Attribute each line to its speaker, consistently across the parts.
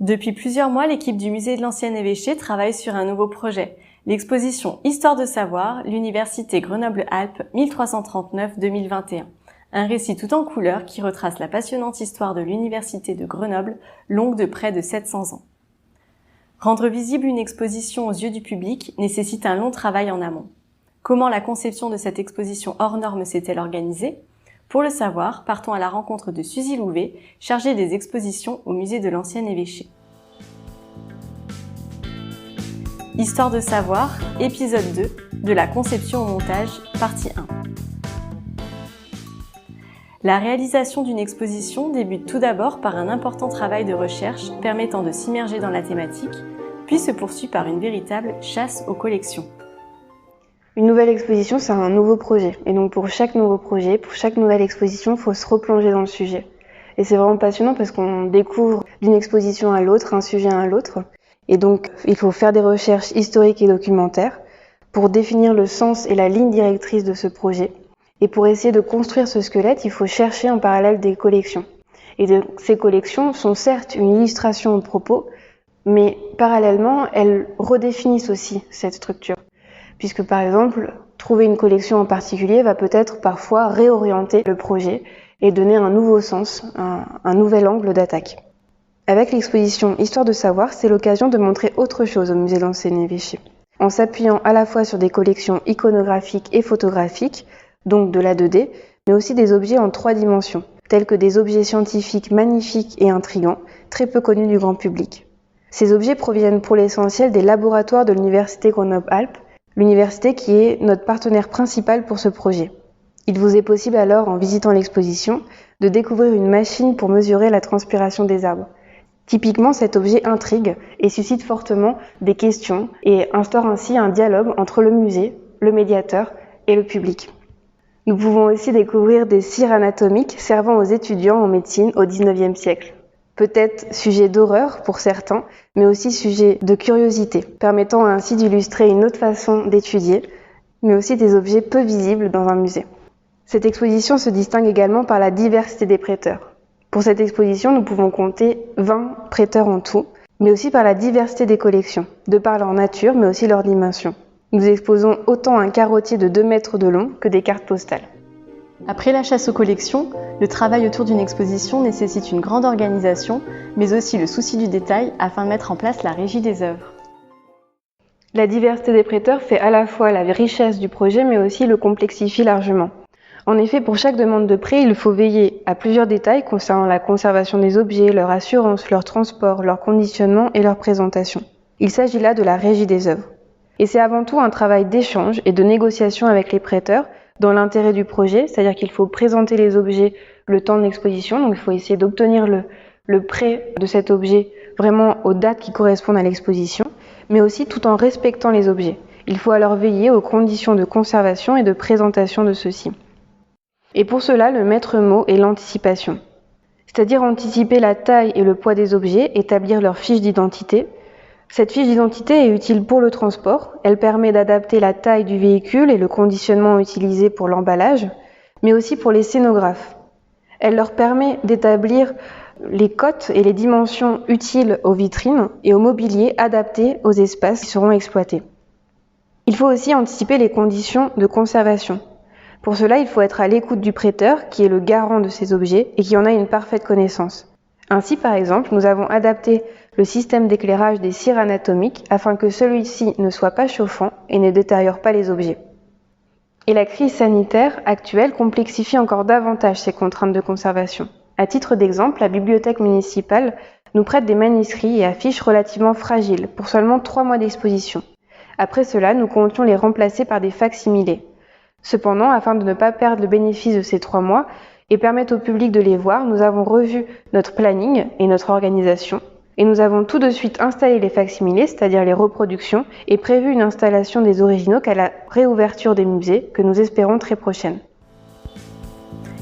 Speaker 1: Depuis plusieurs mois, l'équipe du musée de l'Ancien Évêché travaille sur un nouveau projet, l'exposition Histoire de savoir, l'Université Grenoble-Alpes 1339-2021. Un récit tout en couleurs qui retrace la passionnante histoire de l'Université de Grenoble, longue de près de 700 ans. Rendre visible une exposition aux yeux du public nécessite un long travail en amont. Comment la conception de cette exposition hors norme s'est-elle organisée ? Pour le savoir, partons à la rencontre de Suzy Louvet, chargée des expositions au musée de l'Ancien Évêché. Histoire de savoir, épisode 2, de la conception au montage, partie 1. La réalisation d'une exposition débute tout d'abord par un important travail de recherche permettant de s'immerger dans la thématique, puis se poursuit par une véritable chasse aux collections.
Speaker 2: Une nouvelle exposition, c'est un nouveau projet. Et donc pour chaque nouveau projet, pour chaque nouvelle exposition, il faut se replonger dans le sujet. Et c'est vraiment passionnant parce qu'on découvre d'une exposition à l'autre, un sujet à l'autre. Et donc il faut faire des recherches historiques et documentaires pour définir le sens et la ligne directrice de ce projet. Et pour essayer de construire ce squelette, il faut chercher en parallèle des collections. Et donc, ces collections sont certes une illustration au propos, mais parallèlement, elles redéfinissent aussi cette structure. Puisque par exemple, trouver une collection en particulier va peut-être parfois réorienter le projet et donner un nouveau sens, un nouvel angle d'attaque. Avec l'exposition Histoire de savoir, c'est l'occasion de montrer autre chose au musée de l'Ancien Évêché. En s'appuyant à la fois sur des collections iconographiques et photographiques, donc de la 2D, mais aussi des objets en 3 dimensions, tels que des objets scientifiques magnifiques et intrigants, très peu connus du grand public. Ces objets proviennent pour l'essentiel des laboratoires de l'Université Grenoble-Alpes, l'université qui est notre partenaire principal pour ce projet. Il vous est possible alors, en visitant l'exposition, de découvrir une machine pour mesurer la transpiration des arbres. Typiquement, cet objet intrigue et suscite fortement des questions et instaure ainsi un dialogue entre le musée, le médiateur et le public. Nous pouvons aussi découvrir des cires anatomiques servant aux étudiants en médecine au XIXe siècle. Peut-être sujet d'horreur pour certains, mais aussi sujet de curiosité, permettant ainsi d'illustrer une autre façon d'étudier, mais aussi des objets peu visibles dans un musée. Cette exposition se distingue également par la diversité des prêteurs. Pour cette exposition, nous pouvons compter 20 prêteurs en tout, mais aussi par la diversité des collections, de par leur nature, mais aussi leur dimension. Nous exposons autant un carottier de 2 mètres de long que des cartes postales.
Speaker 1: Après la chasse aux collections, le travail autour d'une exposition nécessite une grande organisation, mais aussi le souci du détail afin de mettre en place la régie des œuvres.
Speaker 2: La diversité des prêteurs fait à la fois la richesse du projet, mais aussi le complexifie largement. En effet, pour chaque demande de prêt, il faut veiller à plusieurs détails concernant la conservation des objets, leur assurance, leur transport, leur conditionnement et leur présentation. Il s'agit là de la régie des œuvres. Et c'est avant tout un travail d'échange et de négociation avec les prêteurs, dans l'intérêt du projet, c'est-à-dire qu'il faut présenter les objets le temps de l'exposition, donc il faut essayer d'obtenir le prêt de cet objet vraiment aux dates qui correspondent à l'exposition, mais aussi tout en respectant les objets. Il faut alors veiller aux conditions de conservation et de présentation de ceux-ci. Et pour cela, le maître mot est l'anticipation, c'est-à-dire anticiper la taille et le poids des objets, établir leur fiche d'identité. Cette fiche d'identité est utile pour le transport, elle permet d'adapter la taille du véhicule et le conditionnement utilisé pour l'emballage, mais aussi pour les scénographes. Elle leur permet d'établir les cotes et les dimensions utiles aux vitrines et au mobilier adapté aux espaces qui seront exploités. Il faut aussi anticiper les conditions de conservation. Pour cela, il faut être à l'écoute du prêteur, qui est le garant de ces objets et qui en a une parfaite connaissance. Ainsi, par exemple, nous avons adapté le système d'éclairage des cires anatomiques afin que celui-ci ne soit pas chauffant et ne détériore pas les objets. Et la crise sanitaire actuelle complexifie encore davantage ces contraintes de conservation. À titre d'exemple, la bibliothèque municipale nous prête des manuscrits et affiches relativement fragiles pour seulement 3 mois d'exposition. Après cela, nous comptions les remplacer par des facsimilés. Cependant, afin de ne pas perdre le bénéfice de ces 3 mois et permettre au public de les voir, nous avons revu notre planning et notre organisation. Et nous avons tout de suite installé les facsimilés, c'est-à-dire les reproductions, et prévu une installation des originaux qu'à la réouverture des musées, que nous espérons très prochaine.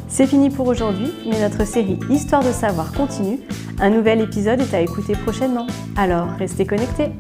Speaker 1: C'est fini pour aujourd'hui, mais notre série Histoire de savoir continue. Un nouvel épisode est à écouter prochainement. Alors, restez connectés!